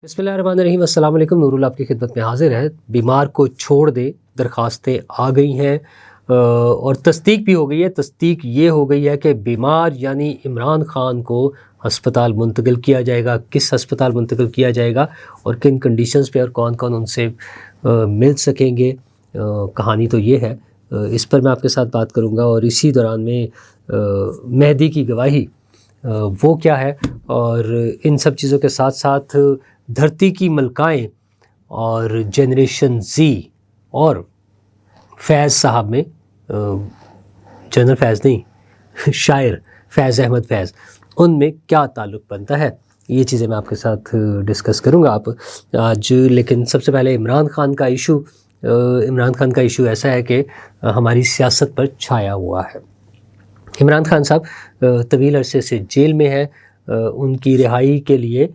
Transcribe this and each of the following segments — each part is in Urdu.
بسم اللہ الرحمن الرحیم، السلام علیکم۔ نور اللہ آپ کی خدمت میں حاضر ہے۔ بیمار کو چھوڑ دے درخواستیں آ گئی ہیں اور تصدیق بھی ہو گئی ہے۔ تصدیق یہ ہو گئی ہے کہ بیمار یعنی عمران خان کو ہسپتال منتقل کیا جائے گا۔ کس ہسپتال منتقل کیا جائے گا اور کن کنڈیشنز پہ اور کون کون ان سے مل سکیں گے، کہانی تو یہ ہے۔ اس پر میں آپ کے ساتھ بات کروں گا، اور اسی دوران میں مہدی کی گواہی وہ کیا ہے، اور ان سب چیزوں کے ساتھ ساتھ دھرتی کی ملکائیں اور جنریشن زی اور فیض صاحب میں جنرل فیض نہیں، شاعر فیض احمد فیض، ان میں کیا تعلق بنتا ہے، یہ چیزیں میں آپ کے ساتھ ڈسکس کروں گا آپ آج۔ لیکن سب سے پہلے عمران خان کا ایشو ایسا ہے کہ ہماری سیاست پر چھایا ہوا ہے۔ عمران خان صاحب طویل عرصے سے جیل میں ہیں۔ ان کی رہائی کے لیے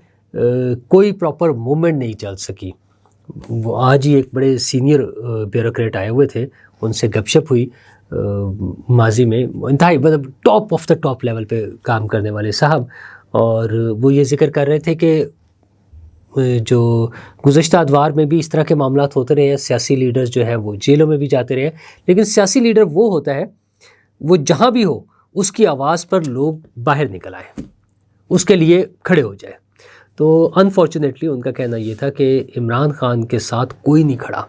کوئی پراپر موومنٹ نہیں چل سکی۔ وہ آج ہی ایک بڑے سینئر بیوروکریٹ آئے ہوئے تھے، ان سے گپ شپ ہوئی ماضی میں، انتہائی مطلب top of the top level پہ کام کرنے والے صاحب، اور وہ یہ ذکر کر رہے تھے کہ جو گزشتہ ادوار میں بھی اس طرح کے معاملات ہوتے رہے ہیں، سیاسی لیڈرز جو ہیں وہ جیلوں میں بھی جاتے رہے، لیکن سیاسی لیڈر وہ ہوتا ہے وہ جہاں بھی ہو اس کی آواز پر لوگ باہر نکل آئیں، اس کے لیے کھڑے ہو جائے۔ تو انفارچونیٹلی ان کا کہنا یہ تھا کہ عمران خان کے ساتھ کوئی نہیں کھڑا،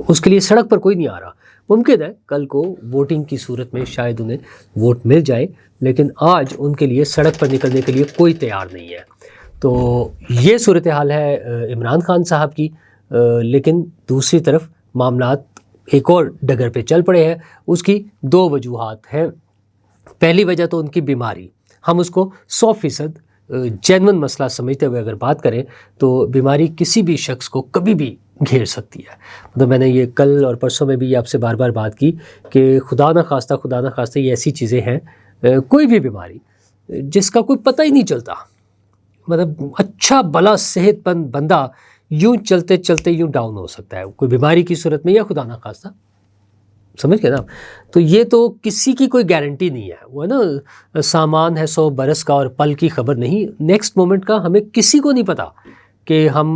اس کے لیے سڑک پر کوئی نہیں آ رہا۔ ممکن ہے کل کو ووٹنگ کی صورت میں شاید انہیں ووٹ مل جائے، لیکن آج ان کے لیے سڑک پر نکلنے کے لیے کوئی تیار نہیں ہے۔ تو یہ صورتحال ہے عمران خان صاحب کی، لیکن دوسری طرف معاملات ایک اور ڈگر پہ چل پڑے ہیں۔ اس کی دو وجوہات ہیں۔ پہلی وجہ تو ان کی بیماری، ہم اس کو 100% جینون مسئلہ سمجھتے ہوئے اگر بات کریں تو بیماری کسی بھی شخص کو کبھی بھی گھیر سکتی ہے۔ مطلب میں نے یہ کل اور پرسوں میں بھی آپ سے بار بار بات کی کہ خدا نہ خواستہ یہ ایسی چیزیں ہیں، کوئی بھی بیماری جس کا کوئی پتہ ہی نہیں چلتا، مطلب اچھا بھلا صحت مند بندہ یوں چلتے چلتے یوں ڈاؤن ہو سکتا ہے، کوئی بیماری کی صورت میں، یا خدا نہ خواستہ، سمجھ گئے نا۔ تو یہ تو کسی کی کوئی گارنٹی نہیں ہے، وہ ہے نا سامان ہے 100 برس کا اور پل کی خبر نہیں، نیکسٹ مومنٹ کا ہمیں کسی کو نہیں پتا کہ ہم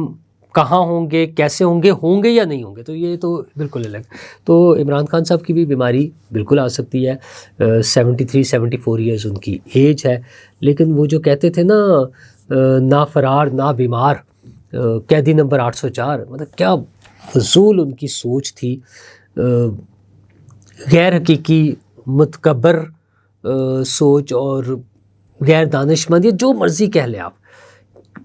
کہاں ہوں گے، کیسے ہوں گے یا نہیں ہوں گے۔ تو یہ تو بالکل الگ۔ تو عمران خان صاحب کی بھی بیماری بالکل آ سکتی ہے، 74 ایئرز ان کی ایج ہے، لیکن وہ جو کہتے تھے نا نہ فرار نہ بیمار، قیدی نمبر 804، مطلب کیا فضول ان کی سوچ تھی، غیر حقیقی متکبر سوچ اور غیر دانش مند، یا جو مرضی کہہ لیں آپ،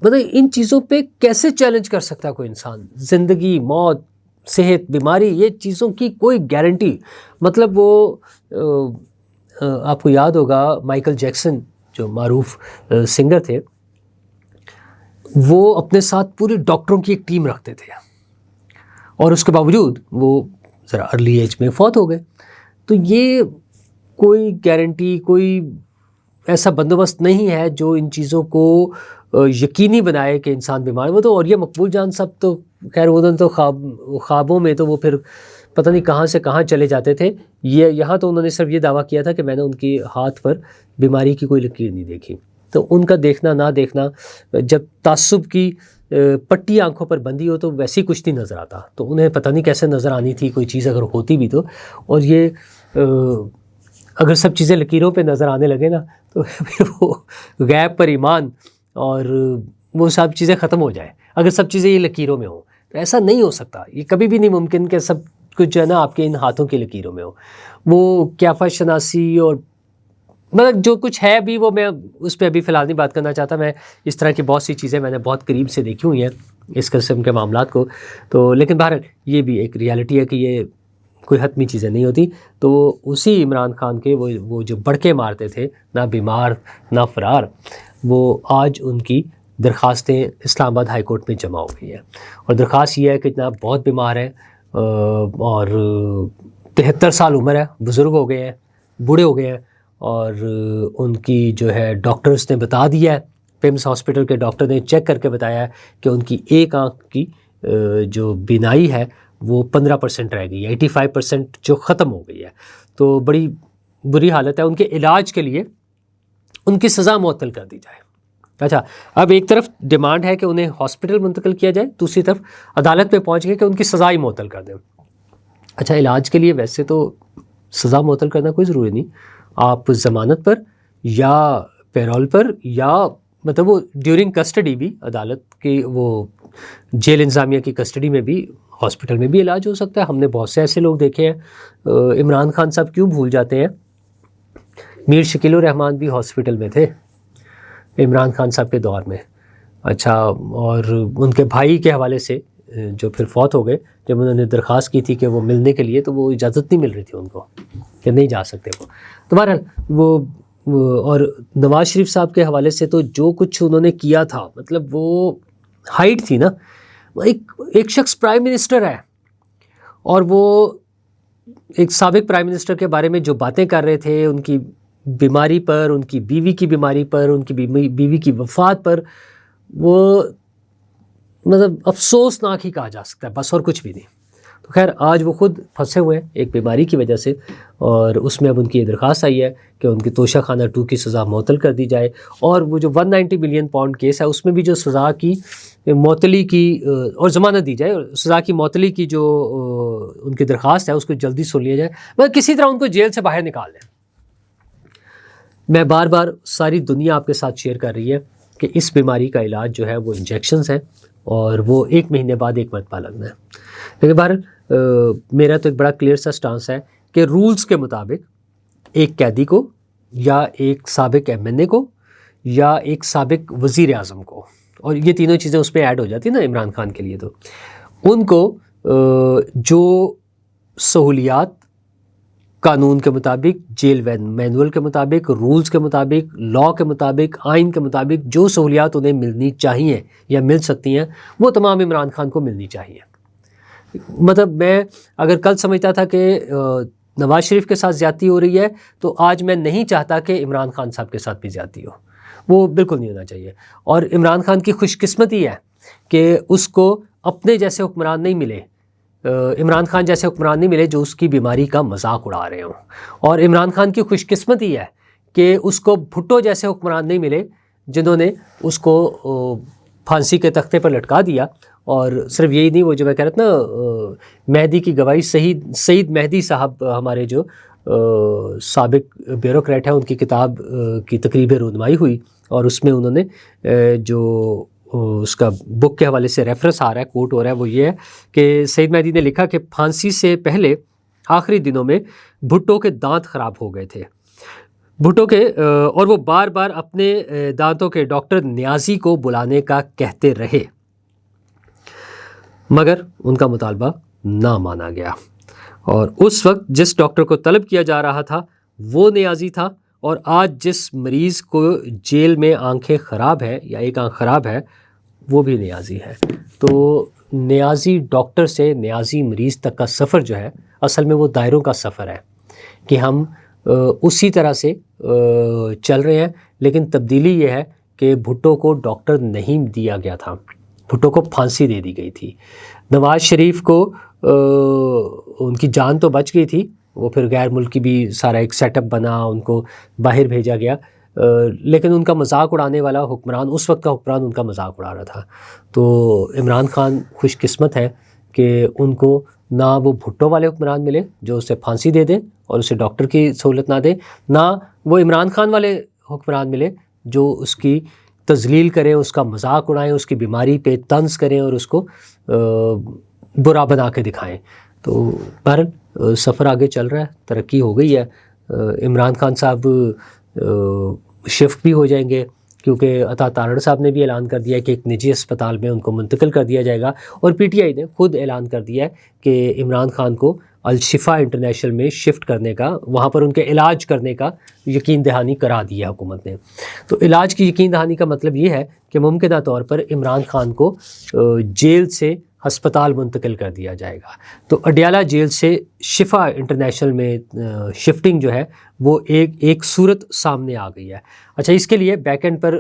مطلب ان چیزوں پہ کیسے چیلنج کر سکتا ہے کوئی انسان؟ زندگی، موت، صحت، بیماری، یہ چیزوں کی کوئی گارنٹی، مطلب وہ آپ کو یاد ہوگا مائیکل جیکسن جو معروف سنگر تھے، وہ اپنے ساتھ پوری ڈاکٹروں کی ایک ٹیم رکھتے تھے، اور اس کے باوجود وہ ذرا ارلی ایج میں فوت ہو گئے۔ تو یہ کوئی گارنٹی، کوئی ایسا بندوبست نہیں ہے جو ان چیزوں کو یقینی بنائے کہ انسان بیمار ہے۔ وہ تو، اور یہ مقبول جان سب تو خیر وہ تو خوابوں میں تو وہ پھر پتہ نہیں کہاں سے کہاں چلے جاتے تھے۔ یہاں تو انہوں نے صرف یہ دعویٰ کیا تھا کہ میں نے ان کی ہاتھ پر بیماری کی کوئی لکیر نہیں دیکھی۔ تو ان کا دیکھنا نہ دیکھنا، جب تعصب کی پٹی آنکھوں پر بندھی ہو تو ویسی کچھ نہیں نظر آتا، تو انہیں پتہ نہیں کیسے نظر آنی تھی کوئی چیز اگر ہوتی بھی تو۔ اور یہ اگر سب چیزیں لکیروں پہ نظر آنے لگے نا تو پھر وہ غیب پر ایمان اور وہ سب چیزیں ختم ہو جائیں۔ اگر سب چیزیں یہ لکیروں میں ہوں تو ایسا نہیں ہو سکتا، یہ کبھی بھی نہیں ممکن کہ سب کچھ جو ہے نا آپ کے ان ہاتھوں کی لکیروں میں ہو۔ وہ قیافہ شناسی اور مطلب جو کچھ ہے بھی، وہ میں اس پہ ابھی فی الحال نہیں بات کرنا چاہتا۔ میں اس طرح کی بہت سی چیزیں میں نے بہت قریب سے دیکھی ہوئی ہیں اس قسم کے معاملات کو، تو لیکن بہرحال یہ بھی ایک ریالٹی ہے کہ یہ کوئی حتمی چیزیں نہیں ہوتی۔ تو اسی عمران خان کے وہ جو بڑکے مارتے تھے، نہ بیمار نہ فرار، وہ آج ان کی درخواستیں اسلام آباد ہائی کورٹ میں جمع ہو گئی ہیں، اور درخواست یہ ہے کہ جناب بہت بیمار ہیں اور 73 سال عمر ہے، بزرگ ہو گئے ہیں، بوڑھے ہو گئے ہیں، اور ان کی جو ہے ڈاکٹرز نے بتا دیا ہے، پیمس ہاسپٹل کے ڈاکٹر نے چیک کر کے بتایا ہے کہ ان کی ایک آنکھ کی جو بینائی ہے وہ 15% رہ گئی ہے، 85% جو ختم ہو گئی ہے۔ تو بڑی بری حالت ہے۔ ان کے علاج کے لیے ان کی سزا معطل کر دی جائے، اچھا، اب ایک طرف ڈیمانڈ ہے کہ انہیں ہاسپٹل منتقل کیا جائے، دوسری طرف عدالت پہ پہنچ گئے کہ ان کی سزا ہی معطل کر دیں۔ اچھا، علاج کے لیے ویسے تو سزا معطل کرنا کوئی ضروری نہیں، آپ ضمانت پر یا پیرول پر یا مطلب وہ ڈیورنگ کسٹڈی بھی عدالت کی وہ جیل انتظامیہ کی کسٹڈی میں بھی ہاسپٹل میں بھی علاج ہو سکتا ہے۔ ہم نے بہت سے ایسے لوگ دیکھے ہیں، عمران خان صاحب کیوں بھول جاتے ہیں، میر شکیل الرحمان بھی ہاسپٹل میں تھے عمران خان صاحب کے دور میں۔ اچھا، اور ان کے بھائی کے حوالے سے جو پھر فوت ہو گئے، جب انہوں نے درخواست کی تھی کہ وہ ملنے کے لیے تو وہ اجازت نہیں مل رہی تھی ان کو کہ نہیں جا سکتے وہ۔ تو بہرحال وہ اور نواز شریف صاحب کے حوالے سے تو جو کچھ انہوں نے کیا تھا، مطلب وہ ہائٹ تھی نا، ایک شخص پرائم منسٹر ہے اور وہ ایک سابق پرائم منسٹر کے بارے میں جو باتیں کر رہے تھے، ان کی بیماری پر، ان کی بیوی کی بیماری پر، ان کی بیوی کی وفات پر، وہ مطلب افسوسناک ہی کہا جا سکتا ہے، بس اور کچھ بھی نہیں۔ تو خیر، آج وہ خود پھنسے ہوئے ہیں ایک بیماری کی وجہ سے، اور اس میں اب ان کی یہ درخواست آئی ہے کہ ان کی توشہ خانہ 2 کی سزا معطل کر دی جائے، اور وہ جو 190 ملین پاؤنڈ کیس ہے اس میں بھی جو سزا کی معطلی کی اور ضمانت دی جائے، اور سزا کی معطلی کی جو ان کی درخواست ہے اس کو جلدی سن لیا جائے، مگر کسی طرح ان کو جیل سے باہر نکال دیں۔ میں بار بار ساری دنیا آپ کے ساتھ شیئر کر رہی ہے کہ اس بیماری کا علاج جو ہے وہ انجیکشنز ہیں، اور وہ 1 مہینے بعد 1 مرتبہ لگنا ہے۔ لیکن بہرحال میرا تو ایک بڑا کلیئر سا سٹانس ہے کہ رولز کے مطابق ایک قیدی کو یا ایک سابق ایم این اے کو یا ایک سابق وزیر اعظم کو، اور یہ تینوں چیزیں اس پہ ایڈ ہو جاتی ہیں نا عمران خان کے لیے، تو ان کو جو سہولیات قانون کے مطابق، جیل مینول کے مطابق، رولز کے مطابق، لاء کے مطابق، آئین کے مطابق جو سہولیات انہیں ملنی چاہیے یا مل سکتی ہیں، وہ تمام عمران خان کو ملنی چاہیے۔ مطلب میں اگر کل سمجھتا تھا کہ نواز شریف کے ساتھ زیادتی ہو رہی ہے، تو آج میں نہیں چاہتا کہ عمران خان صاحب کے ساتھ بھی زیادتی ہو، وہ بالکل نہیں ہونا چاہیے۔ اور عمران خان کی خوش قسمتی ہے کہ اس کو اپنے جیسے حکمران نہیں ملے، عمران خان جیسے حکمران نہیں ملے جو اس کی بیماری کا مذاق اڑا رہے ہوں، اور عمران خان کی خوش قسمتی ہے کہ اس کو بھٹو جیسے حکمران نہیں ملے جنہوں نے اس کو پھانسی کے تختے پر لٹکا دیا۔ اور صرف یہی نہیں، وہ جو میں کہہ رہا تھا نا مہدی کی گواہی، سعید مہدی صاحب ہمارے جو سابق بیوروکریٹ ہیں، ان کی کتاب کی تقریب رونمائی ہوئی، اور اس میں انہوں نے جو اس کا بک کے حوالے سے ریفرنس آ رہا ہے، کوٹ ہو رہا ہے، وہ یہ ہے کہ سعید مہدی نے لکھا کہ پھانسی سے پہلے آخری دنوں میں بھٹو کے دانت خراب ہو گئے تھے، بھٹو کے، اور وہ بار بار اپنے دانتوں کے ڈاکٹر نیازی کو بلانے کا کہتے رہے، مگر ان کا مطالبہ نہ مانا گیا، اور اس وقت جس ڈاکٹر کو طلب کیا جا رہا تھا وہ نیازی تھا، اور آج جس مریض کو جیل میں آنکھیں خراب ہے یا ایک آنکھ خراب ہے وہ بھی نیازی ہے۔ تو نیازی ڈاکٹر سے نیازی مریض تک کا سفر جو ہے اصل میں وہ دائروں کا سفر ہے کہ ہم اسی طرح سے چل رہے ہیں، لیکن تبدیلی یہ ہے کہ بھٹو کو ڈاکٹر نہیں دیا گیا تھا، بھٹو کو پھانسی دے دی گئی تھی۔ نواز شریف کو ان کی جان تو بچ گئی تھی، وہ پھر غیر ملکی بھی سارا ایک سیٹ اپ بنا، ان کو باہر بھیجا گیا، لیکن ان کا مذاق اڑانے والا حکمران، اس وقت کا حکمران ان کا مذاق اڑا رہا تھا۔ تو عمران خان خوش قسمت ہے کہ ان کو نہ وہ بھٹو والے حکمران ملے جو اسے پھانسی دے دیں اور اسے ڈاکٹر کی سہولت نہ دیں، نہ وہ عمران خان والے حکمران ملے جو اس کی تذلیل کریں، اس کا مذاق اڑائیں، اس کی بیماری پہ طنز کریں اور اس کو برا بنا کے دکھائیں۔ تو بہرحال سفر آگے چل رہا ہے، ترقی ہو گئی ہے، عمران خان صاحب شفٹ بھی ہو جائیں گے، کیونکہ عطا تارڑ صاحب نے بھی اعلان کر دیا ہے کہ ایک نجی اسپتال میں ان کو منتقل کر دیا جائے گا، اور پی ٹی آئی نے خود اعلان کر دیا ہے کہ عمران خان کو الشفا انٹرنیشنل میں شفٹ کرنے کا، وہاں پر ان کے علاج کرنے کا یقین دہانی کرا دی ہے حکومت نے۔ تو علاج کی یقین دہانی کا مطلب یہ ہے کہ ممکنہ طور پر عمران خان کو جیل سے ہسپتال منتقل کر دیا جائے گا۔ تو اڈیالہ جیل سے شفا انٹرنیشنل میں شفٹنگ جو ہے وہ ایک صورت سامنے آ گئی ہے۔ اچھا، اس کے لیے بیک اینڈ پر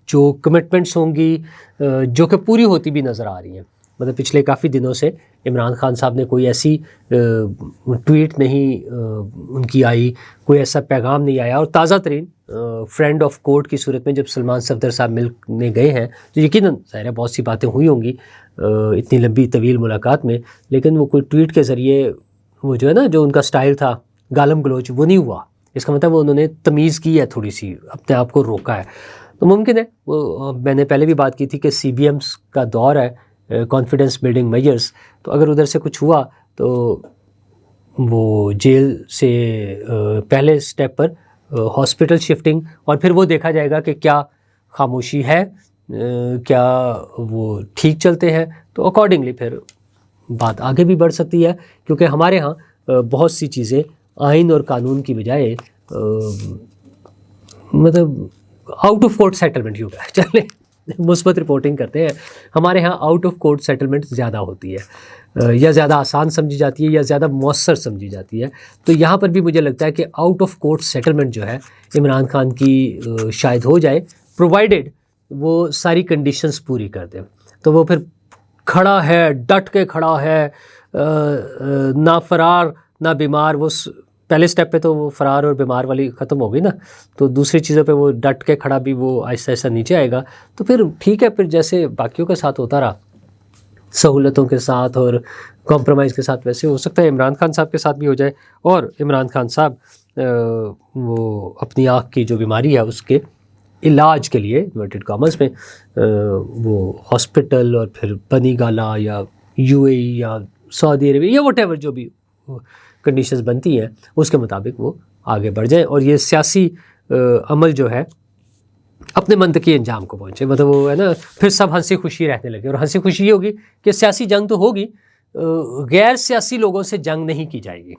جو کمٹمنٹس ہوں گی جو کہ پوری ہوتی بھی نظر آ رہی ہیں، مطلب پچھلے کافی دنوں سے عمران خان صاحب نے کوئی ایسی ٹویٹ نہیں ان کی آئی، کوئی ایسا پیغام نہیں آیا، اور تازہ ترین فرینڈ آف کورٹ کی صورت میں جب سلمان صفدر صاحب ملنے گئے ہیں تو یقیناً ظاہر ہے بہت سی باتیں ہوئی ہوں گی اتنی لمبی طویل ملاقات میں، لیکن وہ کوئی ٹویٹ کے ذریعے وہ جو ہے نا جو ان کا سٹائل تھا گالم گلوچ وہ نہیں ہوا. اس کا مطلب وہ انہوں نے تمیز کی ہے، تھوڑی سی اپنے آپ کو روکا ہے. تو ممکن ہے وہ میں نے پہلے بھی بات کی تھی کہ سی بی ایمز کا دور ہے، کانفیڈنس بلڈنگ میجرز، تو اگر ادھر سے کچھ ہوا تو وہ جیل سے پہلے سٹیپ پر ہاسپٹل شفٹنگ، اور پھر وہ دیکھا جائے گا کہ کیا خاموشی ہے، کیا وہ ٹھیک چلتے ہیں، تو اکارڈنگلی پھر بات آگے بھی بڑھ سکتی ہے. کیونکہ ہمارے ہاں بہت سی چیزیں آئین اور قانون کی بجائے مطلب آؤٹ آف کورٹ سیٹلمنٹ ہی ہوگا، چلیں مثبت رپورٹنگ کرتے ہیں، ہمارے ہاں آؤٹ آف کورٹ سیٹلمنٹ زیادہ ہوتی ہے، یا زیادہ آسان سمجھی جاتی ہے، یا زیادہ مؤثر سمجھی جاتی ہے. تو یہاں پر بھی مجھے لگتا ہے کہ آؤٹ آف کورٹ سیٹلمنٹ جو ہے عمران خان کی شاید ہو جائے، پرووائڈیڈ وہ ساری کنڈیشنز پوری کر دیں. تو وہ پھر کھڑا ہے، ڈٹ کے کھڑا ہے، نہ فرار نہ بیمار. وہ پہلے سٹیپ پہ تو وہ فرار اور بیمار والی ختم ہو گئی نا، تو دوسری چیزوں پہ وہ ڈٹ کے کھڑا بھی وہ آہستہ آہستہ نیچے آئے گا. تو پھر ٹھیک ہے، پھر جیسے باقیوں کے ساتھ ہوتا رہا سہولتوں کے ساتھ اور کمپرومائز کے ساتھ، ویسے ہو سکتا ہے عمران خان صاحب کے ساتھ بھی ہو جائے. اور عمران خان صاحب وہ اپنی آنکھ کی جو بیماری ہے اس کے علاج کے لیے انورٹڈ کامرس میں وہ ہاسپٹل اور پھر بنی گالا یا یو اے ای یا سعودی عربیہ یا وٹ ایور جو بھی کنڈیشنز بنتی ہیں اس کے مطابق وہ آگے بڑھ جائیں، اور یہ سیاسی عمل جو ہے اپنے منطقی انجام کو پہنچے. مطلب وہ ہے نا پھر سب ہنسی خوشی رہنے لگے، اور ہنسی خوشی یہ ہوگی کہ سیاسی جنگ تو ہوگی، غیر سیاسی لوگوں سے جنگ نہیں کی جائے گی.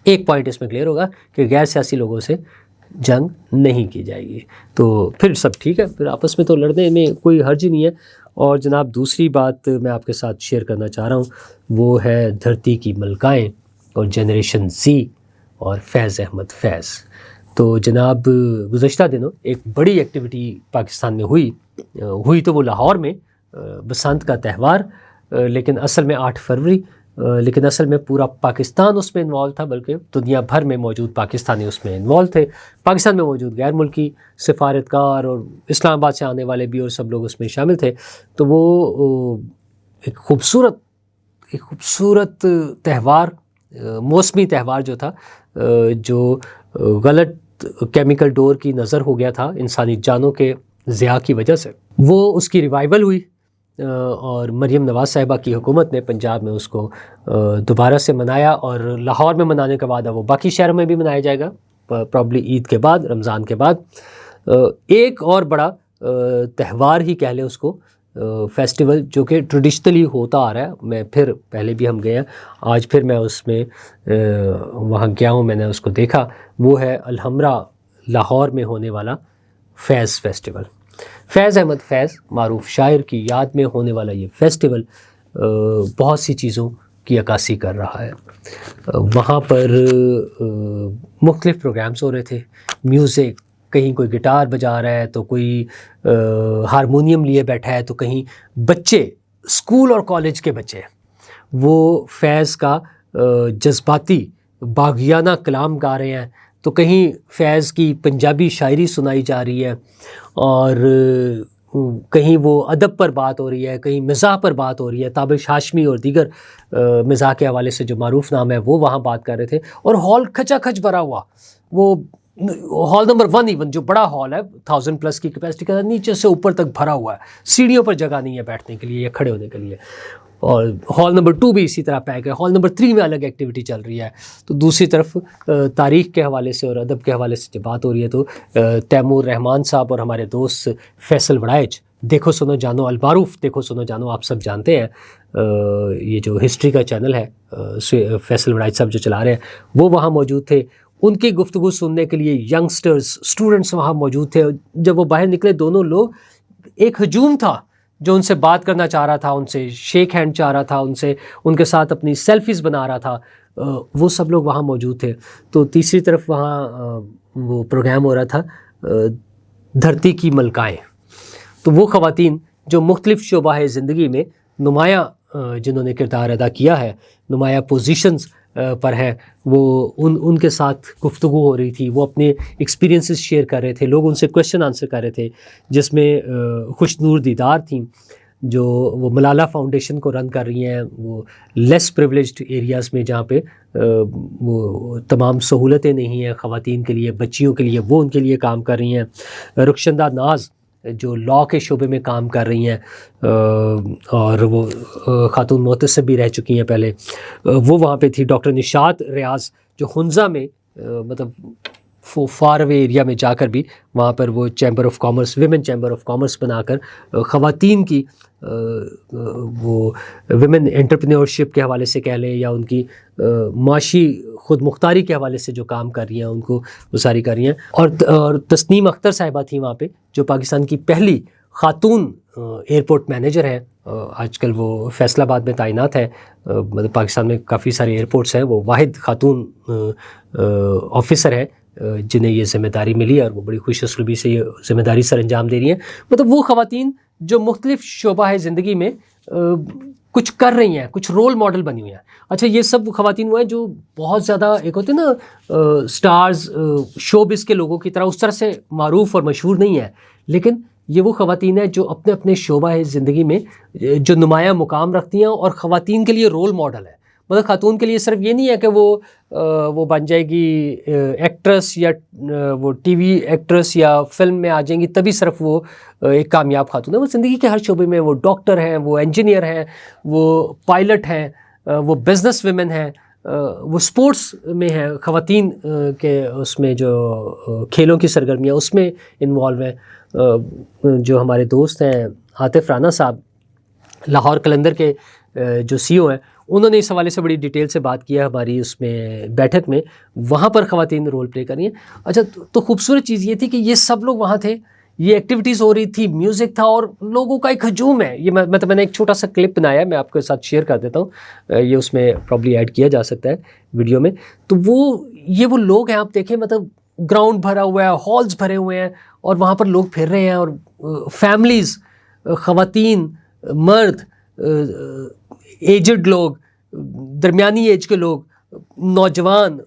ایک پوائنٹ اس میں کلیئر ہوگا کہ غیر سیاسی لوگوں سے جنگ نہیں کی جائے گی، تو پھر سب ٹھیک ہے، پھر آپس میں تو لڑنے میں کوئی حرج نہیں ہے. اور جناب دوسری بات میں آپ کے ساتھ شیئر کرنا چاہ رہا ہوں وہ ہے دھرتی کی ملکائیں اور جنریشن زی اور فیض احمد فیض. تو جناب گزشتہ دنوں ایک بڑی ایکٹیویٹی پاکستان میں ہوئی تو وہ لاہور میں بسنت کا تہوار، لیکن اصل میں 8 فروری، لیکن اصل میں پورا پاکستان اس میں انوالو تھا، بلکہ دنیا بھر میں موجود پاکستانی اس میں انوالو تھے. پاکستان میں موجود غیر ملکی سفارتکار اور اسلام آباد سے آنے والے بھی اور سب لوگ اس میں شامل تھے. تو وہ ایک خوبصورت تہوار، موسمی تہوار جو تھا، جو غلط کیمیکل ڈور کی نظر ہو گیا تھا انسانی جانوں کے ضیاع کی وجہ سے، وہ اس کی ریوائول ہوئی، اور مریم نواز صاحبہ کی حکومت نے پنجاب میں اس کو دوبارہ سے منایا، اور لاہور میں منانے کے بعد اب وہ باقی شہروں میں بھی منایا جائے گا پرابلی عید کے بعد، رمضان کے بعد. ایک اور بڑا تہوار ہی کہہ لیں اس کو، فیسٹیول جو کہ ٹریڈیشنلی ہوتا آ رہا ہے. میں پھر پہلے بھی ہم گئے ہیں، آج پھر میں اس میں وہاں گیا ہوں، میں نے اس کو دیکھا. وہ ہے الحمرا لاہور میں ہونے والا فیض فیسٹیول. فیض احمد فیض معروف شاعر کی یاد میں ہونے والا یہ فیسٹیول بہت سی چیزوں کی عکاسی کر رہا ہے. وہاں پر مختلف پروگرامز ہو رہے تھے، میوزک، کہیں کوئی گٹار بجا رہا ہے تو کوئی ہارمونیم لیے بیٹھا ہے، تو کہیں بچے اسکول اور کالج کے بچے وہ فیض کا جذباتی باغیانہ کلام گا رہے ہیں، تو کہیں فیض کی پنجابی شاعری سنائی جا رہی ہے، اور کہیں وہ ادب پر بات ہو رہی ہے، کہیں مزاح پر بات ہو رہی ہے. تابش ہاشمی اور دیگر مزاح کے حوالے سے جو معروف نام ہے وہ وہاں بات کر رہے تھے، اور ہال کھچا کھچ بھرا ہوا. وہ ہال نمبر 1 ایون جو بڑا ہال ہے 1000+ کی کیپیسٹی کا، نیچے سے اوپر تک بھرا ہوا ہے، سیڑھیوں پر جگہ نہیں ہے بیٹھنے کے لیے یا کھڑے ہونے کے لیے. اور ہال نمبر 2 بھی اسی طرح پیک ہے. ہال نمبر 3 میں الگ ایکٹیویٹی چل رہی ہے. تو دوسری طرف تاریخ کے حوالے سے اور ادب کے حوالے سے جب بات ہو رہی ہے تو تیمور رحمان صاحب اور ہمارے دوست فیصل وڑائچ، دیکھو سنو جانو المعروف دیکھو سنو جانو، آپ سب جانتے ہیں یہ جو ہسٹری کا چینل ہے فیصل وڑائچ صاحب جو چلا رہے ہیں، وہ وہاں موجود تھے. ان کی گفتگو سننے کے لیے ینگسٹرز، اسٹوڈنٹس وہاں موجود تھے. جب وہ باہر نکلے دونوں لوگ، ایک ہجوم تھا جو ان سے بات کرنا چاہ رہا تھا، ان سے شیک ہینڈ چاہ رہا تھا، ان کے ساتھ اپنی سیلفیز بنا رہا تھا، وہ سب لوگ وہاں موجود تھے. تو تیسری طرف وہاں وہ پروگرام ہو رہا تھا دھرتی کی ملکائیں. تو وہ خواتین جو مختلف شعبہ زندگی میں نمایاں جنہوں نے کردار ادا کیا ہے، نمایاں پوزیشنز پر ہے، وہ ان کے ساتھ گفتگو ہو رہی تھی، وہ اپنے ایکسپیرینسز شیئر کر رہے تھے، لوگ ان سے کویشچن آنسر کر رہے تھے، جس میں خوش نور دیدار تھیں جو وہ ملالہ فاؤنڈیشن کو رن کر رہی ہیں، وہ لیس پریولیجڈ ایریاز میں جہاں پہ وہ تمام سہولتیں نہیں ہیں خواتین کے لیے، بچیوں کے لیے، وہ ان کے لیے کام کر رہی ہیں۔ رخشندہ ناز جو لاء کے شعبے میں کام کر رہی ہیں، اور وہ خاتون محتسب بھی رہ چکی ہیں پہلے، وہ وہاں پہ تھی۔ ڈاکٹر نشاط ریاض جو ہنزا میں مطلب فار اوے ایریا میں جا کر بھی وہاں پر وہ chamber of commerce, women chamber of commerce بنا کر خواتین کی وہ ویمن انٹرپرینیورشپ کے حوالے سے کہہ لیں یا ان کی معاشی خود مختاری کے حوالے سے جو کام کر رہی ہیں ان کو وہ ساری کر رہی ہیں۔ اور تسنیم اختر صاحبہ تھیں وہاں پہ جو پاکستان کی پہلی خاتون ایئرپورٹ مینیجر ہیں، آج کل وہ فیصل آباد میں تعینات ہیں، مطلب پاکستان میں کافی سارے ایئرپورٹس ہیں، وہ واحد خاتون آفیسر ہیں جنہیں یہ ذمہ داری ملی، اور وہ بڑی خوش اسلوبی سے یہ ذمہ داری سر انجام دے رہی ہیں۔ مطلب وہ خواتین جو مختلف شعبہ زندگی میں کچھ کر رہی ہیں، کچھ رول ماڈل بنی ہوئی ہیں۔ اچھا، یہ سب خواتین وہ ہیں جو بہت زیادہ ایک ہوتے ہیں نا سٹارز شوبز کے لوگوں کی طرح اس طرح سے معروف اور مشہور نہیں ہیں، لیکن یہ وہ خواتین ہیں جو اپنے اپنے شعبہ زندگی میں جو نمایاں مقام رکھتی ہیں اور خواتین کے لیے رول ماڈل ہے۔ مطلب خاتون کے لیے صرف یہ نہیں ہے کہ وہ بن جائے گی ایکٹریس یا وہ ٹی وی ایکٹریس یا فلم میں آ جائیں گی تبھی صرف وہ ایک کامیاب خاتون ہے۔ وہ زندگی کے ہر شعبے میں، وہ ڈاکٹر ہیں، وہ انجینئر ہیں، وہ پائلٹ ہیں، وہ بزنس ویمن ہیں، وہ سپورٹس میں ہیں، خواتین کے اس میں جو کھیلوں کی سرگرمیاں اس میں انوالو ہیں۔ جو ہمارے دوست ہیں عاطف رانا صاحب لاہور قلندر کے جو سی او ہیں، انہوں نے اس حوالے سے بڑی ڈیٹیل سے بات کی ہے ہماری اس میں بیٹھک میں، وہاں پر خواتین رول پلے کر رہی ہیں۔ اچھا، تو خوبصورت چیز یہ تھی کہ یہ سب لوگ وہاں تھے، یہ ایکٹیویٹیز ہو رہی تھی، میوزک تھا اور لوگوں کا ایک ہجوم ہے۔ یہ میں نے ایک چھوٹا سا کلپ بنایا ہے، میں آپ کے ساتھ شیئر کر دیتا ہوں، یہ اس میں پرابلی ایڈ کیا جا سکتا ہے ویڈیو میں۔ تو وہ لوگ ہیں، آپ دیکھیں، مطلب گراؤنڈ بھرا ہوا ہے، ہالز بھرے ہوئے ہیں اور وہاں پر لوگ پھر رہے ہیں، اور فیملیز، خواتین، مرد، ایجڈ لوگ، درمیانی ایج کے لوگ، نوجوان،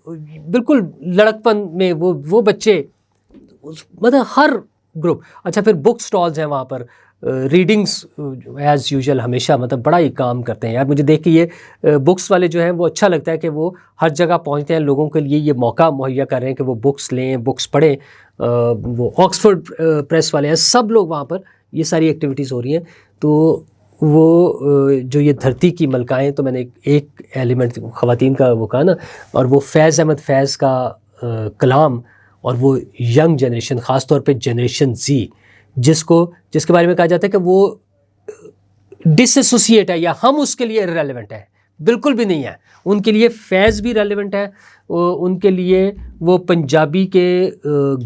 بالکل لڑکپن میں وہ بچے، مطلب ہر گروپ۔ اچھا، پھر بک سٹالز ہیں وہاں پر، ریڈنگز ایز یوزول ہمیشہ مطلب بڑا ہی کام کرتے ہیں یار۔ مجھے دیکھ کے یہ بکس والے جو ہیں وہ اچھا لگتا ہے کہ وہ ہر جگہ پہنچتے ہیں، لوگوں کے لیے یہ موقع مہیا کر رہے ہیں کہ وہ بکس لیں، بکس پڑھیں۔ وہ آکسفورڈ پریس والے ہیں، سب لوگ وہاں پر یہ ساری ایکٹیویٹیز ہو رہی ہیں۔ تو وہ جو یہ دھرتی کی ملکائیں، تو میں نے ایک ایلیمنٹ خواتین کا وہ کہا نا، اور وہ فیض احمد فیض کا کلام، اور وہ ینگ جنریشن، خاص طور پہ جنریشن زی، جس کے بارے میں کہا جاتا ہے کہ وہ ڈس ایسوسیٹ ہے یا ہم اس کے لیے ریلیونٹ ہے، بالکل بھی نہیں ہے۔ ان کے لیے فیض بھی ریلیونٹ ہے، ان کے لیے وہ پنجابی کے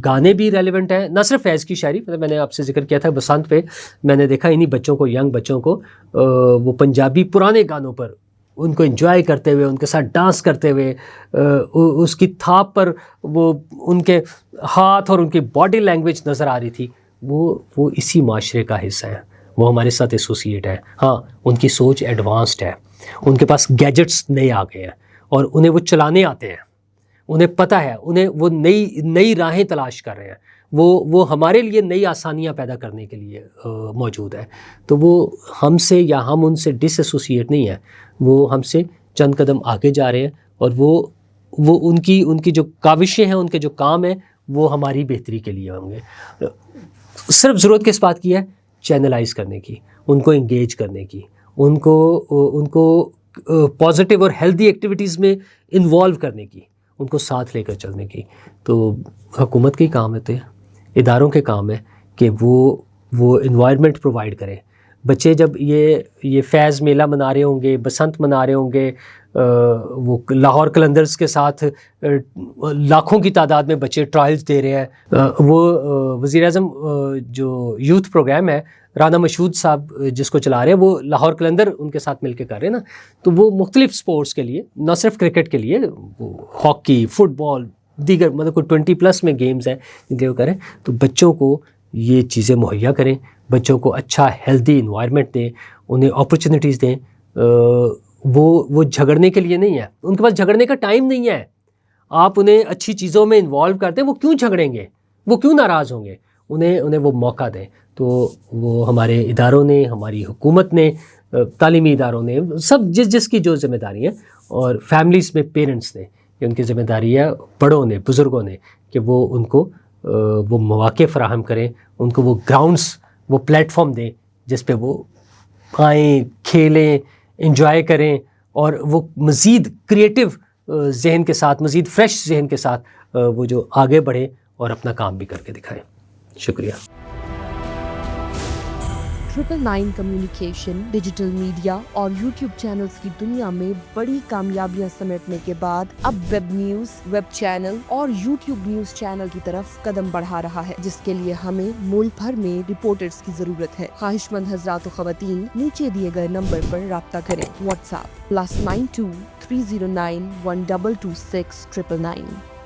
گانے بھی ریلیونٹ ہیں، نہ صرف فیض کی شاعری، مطلب میں نے آپ سے ذکر کیا تھا بسنت پہ، میں نے دیکھا انہی بچوں کو، ینگ بچوں کو، وہ پنجابی پرانے گانوں پر ان کو انجوائے کرتے ہوئے، ان کے ساتھ ڈانس کرتے ہوئے، اس کی تھاپ پر وہ ان کے ہاتھ اور ان کی باڈی لینگویج نظر آ رہی تھی۔ وہ اسی معاشرے کا حصہ ہے، وہ ہمارے ساتھ ایسوسیٹ ہے۔ ہاں، ان کی سوچ ایڈوانسڈ ہے، ان کے پاس گیجٹس نئے آ گئے ہیں اور انہیں وہ چلانے آتے ہیں، انہیں پتہ ہے، انہیں وہ نئی راہیں تلاش کر رہے ہیں، وہ ہمارے لیے نئی آسانیاں پیدا کرنے کے لیے موجود ہے۔ تو وہ ہم سے یا ہم ان سے ڈس ایسوسیٹ نہیں ہے، وہ ہم سے چند قدم آگے جا رہے ہیں، اور وہ ان کی جو کاوشیں ہیں، ان کے جو کام ہیں، وہ ہماری بہتری کے لیے ہوں گے۔ صرف ضرورت کس بات کی ہے؟ چینلائز کرنے کی، ان کو انگیج کرنے کی، ان کو پازیٹیو اور ہیلدی ایکٹیویٹیز میں انوالو کرنے کی، ان کو ساتھ لے کر چلنے کی۔ تو حکومت کے کام ہوتے ہیں، اداروں کے کام ہے کہ وہ انوائرمنٹ پرووائڈ کریں۔ بچے جب یہ فیض میلہ منا رہے ہوں گے، بسنت منا رہے ہوں گے، وہ لاہور قلندرز کے ساتھ لاکھوں کی تعداد میں بچے ٹرائلز دے رہے ہیں۔ وہ وزیر اعظم جو یوتھ پروگرام ہے، رانا مشہود صاحب جس کو چلا رہے ہیں، وہ لاہور قلندر ان کے ساتھ مل کے کر رہے ہیں نا۔ تو وہ مختلف سپورٹس کے لیے، نہ صرف کرکٹ کے لیے، ہاکی، فٹ بال، دیگر مطلب کوئی 20+ میں گیمز ہیں جن کے وہ کریں۔ تو بچوں کو یہ چیزیں مہیا کریں، بچوں کو اچھا ہیلدی انوائرمنٹ دیں، انہیں اپرچونیٹیز دیں. وہ جھگڑنے کے لیے نہیں ہے، ان کے پاس جھگڑنے کا ٹائم نہیں ہے. آپ انہیں اچھی چیزوں میں انوالو کرتے ہیں، وہ کیوں جھگڑیں گے، وہ کیوں ناراض ہوں گے؟ انہیں وہ موقع دیں. تو وہ ہمارے اداروں نے، ہماری حکومت نے، تعلیمی اداروں نے، سب جس کی جو ذمہ داری ہے، اور فیملیز میں پیرنٹس نے، کہ ان کی ذمہ داری ہے، بڑوں نے، بزرگوں نے، کہ وہ ان کو وہ مواقع فراہم کریں، ان کو وہ گراؤنڈس، وہ پلیٹ فارم دیں جس پہ وہ آئیں، کھیلیں، انجوائے کریں، اور وہ مزید کریٹیو ذہن کے ساتھ، مزید فریش ذہن کے ساتھ وہ جو آگے بڑھیں اور اپنا کام بھی کر کے دکھائیں. شکریہ. 999 کمیونیکیشن، ڈیجیٹل میڈیا اور یوٹیوب چینلز کی دنیا میں بڑی کامیابیاں سمیٹنے کے بعد اب ویب نیوز، ویب چینل اور یوٹیوب نیوز چینل کی طرف قدم بڑھا رہا ہے، جس کے لیے ہمیں ملک بھر میں رپورٹرز کی ضرورت ہے. خواہش مند حضرات و خواتین نیچے دیے گئے نمبر پر رابطہ کریں. What's app +92 309 1226 999.